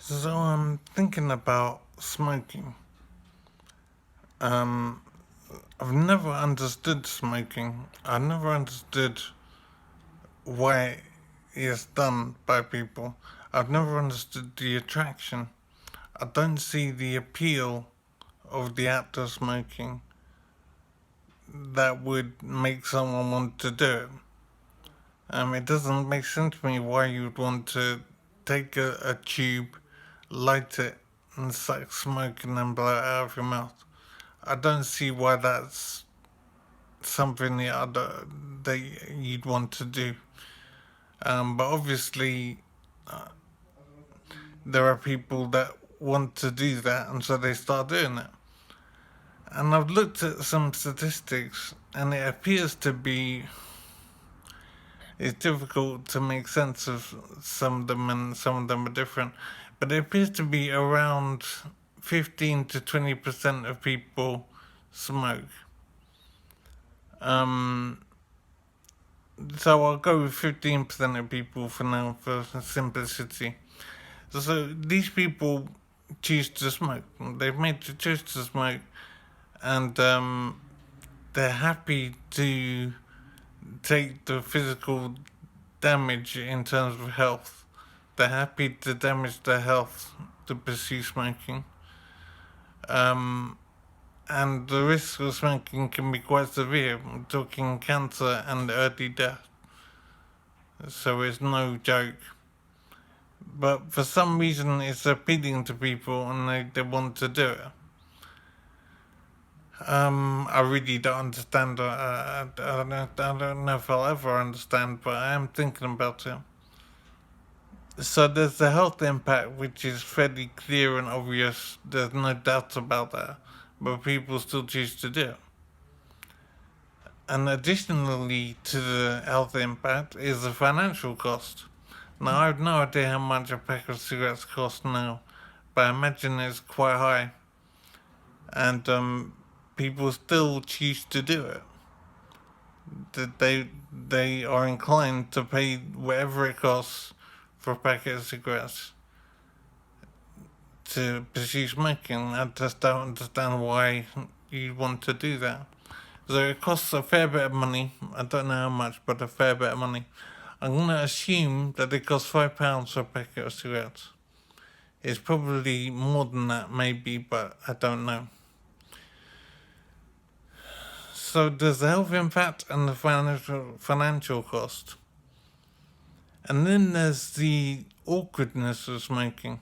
So I'm thinking about smoking. Um, I've never understood smoking. I never understood why it's done by people. I've never understood the attraction. I don't see the appeal of the act of smoking that would make someone want to do it. It doesn't make sense to me why you'd want to take a tube, light it, and suck smoke and then blow it out of your mouth. I don't see why that's something that you'd want to do. But obviously, there are people that want to do that, and so they start doing it. And I've looked at some statistics, and it appears to be it's difficult to make sense of some of them, and some of them are different. But it appears to be around 15 to 20% of people smoke. Um, So I'll go with 15% of people for now for simplicity. So these people choose to smoke. They've made the choice to smoke, and they're happy to take the physical damage in terms of health. They're happy to damage their health to pursue smoking. Um, and the risk of smoking can be quite severe. We're talking cancer and early death. So it's no joke. But for some reason it's appealing to people and they want to do it. I really don't understand. I don't know if I'll ever understand, but I am thinking about it. So there's the health impact, which is fairly clear and obvious. There's no doubt about that. But people still choose to do it. And additionally to the health impact is the financial cost. Now, I have no idea how much a pack of cigarettes costs now, but I imagine it's quite high. And people still choose to do it. That they are inclined to pay whatever it costs for a packet of cigarettes to pursue smoking. I just don't understand why you want to do that. So it costs a fair bit of money. I don't know how much, but a fair bit of money. I'm going to assume that it costs £5 for a packet of cigarettes. It's probably more than that, maybe, but I don't know. So there's the health impact and the financial cost. And then there's the awkwardness of smoking.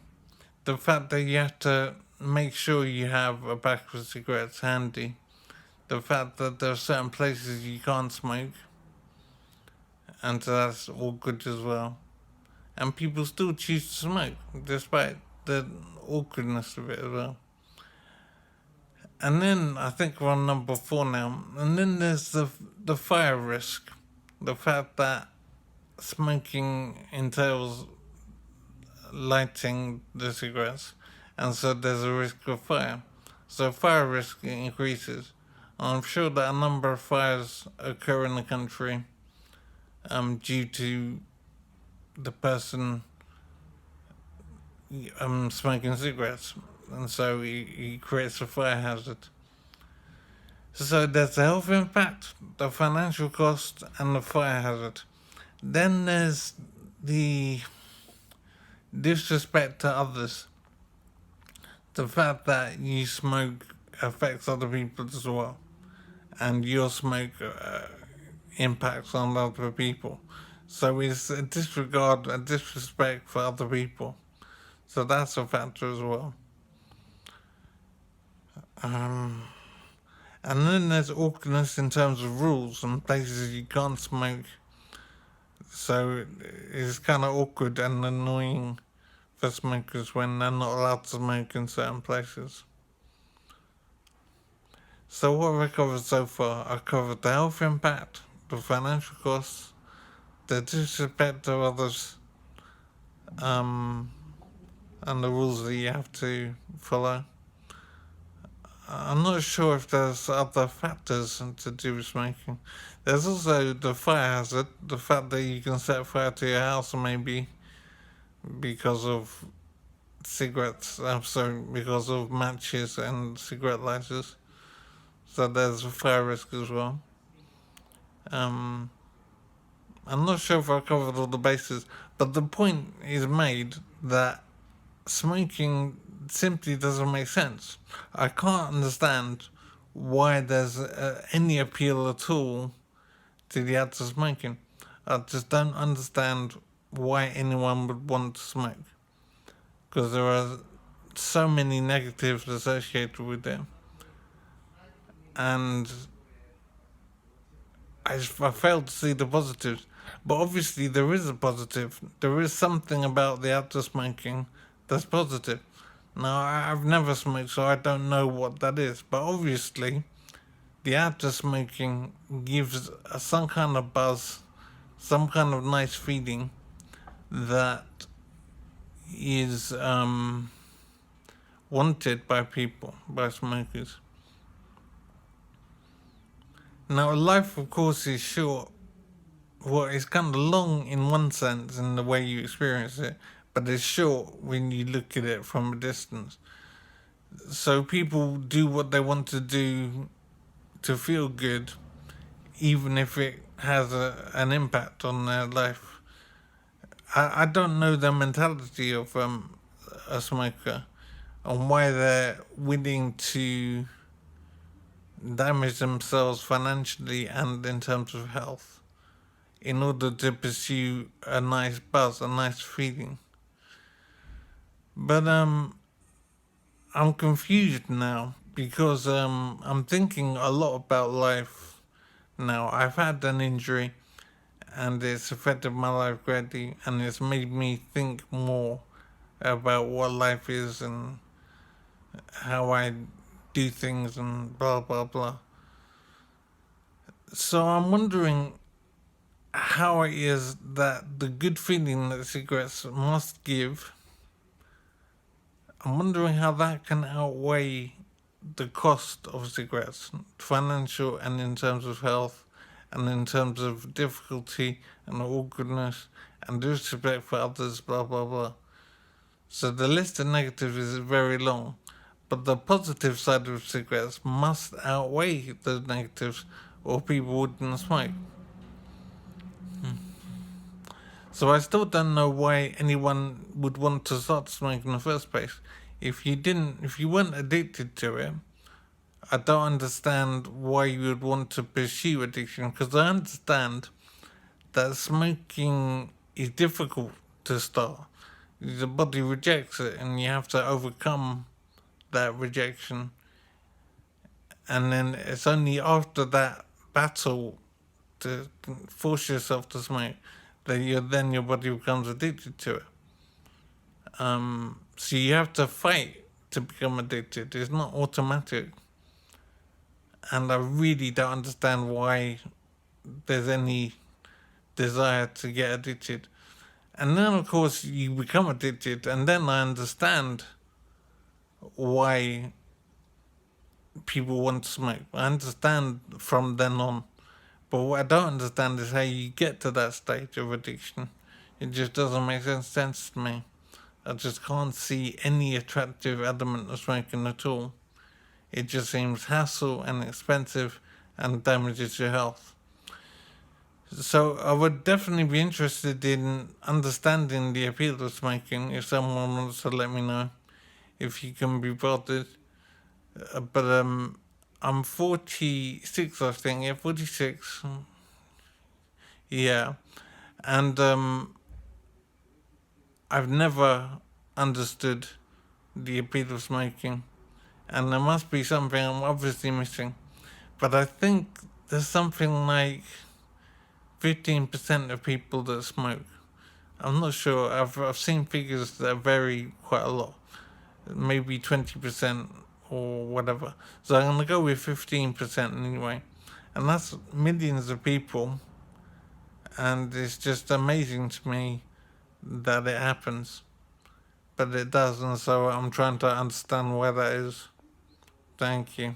The fact that you have to make sure you have a pack of cigarettes handy. The fact that there are certain places you can't smoke. And so that's awkward as well. And people still choose to smoke, despite the awkwardness of it as well. And then I think we're on number 4 now. And then there's the fire risk. The fact that smoking entails lighting the cigarettes, and so there's a risk of fire. So fire risk increases. I'm sure that a number of fires occur in the country due to the person smoking cigarettes, and so he creates a fire hazard. So there's the health impact, the financial cost, and the fire hazard. Then there's the disrespect to others. The fact that you smoke affects other people as well, and your smoke impacts on other people. So it's a disregard, a disrespect for other people. So that's a factor as well. Um, and then there's awkwardness in terms of rules and places you can't smoke. So it's kind of awkward and annoying for smokers when they're not allowed to smoke in certain places. So what have I covered so far? I've covered the health impact, the financial costs, the disrespect to others, um, and the rules that you have to follow. I'm not sure if there's other factors to do with smoking. There's also the fire hazard, the fact that you can set fire to your house maybe because of cigarettes, so because of matches and cigarette lighters. So there's a fire risk as well. Um, I'm not sure if I covered all the bases, but the point is made that smoking simply doesn't make sense. I can't understand why there's any appeal at all to the act of smoking. I just don't understand why anyone would want to smoke, because there are so many negatives associated with it, and I failed to see the positives. But obviously, there is a positive. There is something about the act of smoking that's positive. Now, I've never smoked, so I don't know what that is. But obviously, the act of smoking gives some kind of buzz, some kind of nice feeling that is wanted by people, by smokers. Now, life, of course, is short. Well, it's kind of long in one sense in the way you experience it, but it's short when you look at it from a distance. So people do what they want to do to feel good, even if it has an impact on their life. I don't know the mentality of a smoker and why they're willing to damage themselves financially and in terms of health in order to pursue a nice buzz, a nice feeling. But I'm confused now because I'm thinking a lot about life now. I've had an injury and it's affected my life greatly, and it's made me think more about what life is and how I do things and blah blah blah. So I'm wondering how it is that the good feeling that cigarettes must give, I'm wondering how that can outweigh the cost of cigarettes, financial and in terms of health, and in terms of difficulty and awkwardness and disrespect for others, blah blah blah. So the list of negatives is very long, but the positive side of cigarettes must outweigh those negatives, or people wouldn't smoke. So I still don't know why anyone would want to start smoking in the first place. If you weren't addicted to it, I don't understand why you would want to pursue addiction, because I understand that smoking is difficult to start. The body rejects it and you have to overcome that rejection. And then it's only after that battle to force yourself to smoke that then your body becomes addicted to it. So you have to fight to become addicted. It's not automatic. And I really don't understand why there's any desire to get addicted. And then, of course, you become addicted, and then I understand why people want to smoke. I understand from then on. But what I don't understand is how you get to that stage of addiction. It just doesn't make sense to me. I just can't see any attractive element of smoking at all. It just seems hassle and expensive and damages your health. So I would definitely be interested in understanding the appeal of smoking if someone wants to let me know, if you can be bothered. But I'm 46, I think. Yeah, 46. Yeah. And I've never understood the appeal of smoking. And there must be something I'm obviously missing. But I think there's something like 15% of people that smoke. I'm not sure. I've seen figures that vary quite a lot. Maybe 20% or whatever. So I'm going to go with 15% anyway. And that's millions of people. And it's just amazing to me that it happens. But it does, and so I'm trying to understand why that is. Thank you.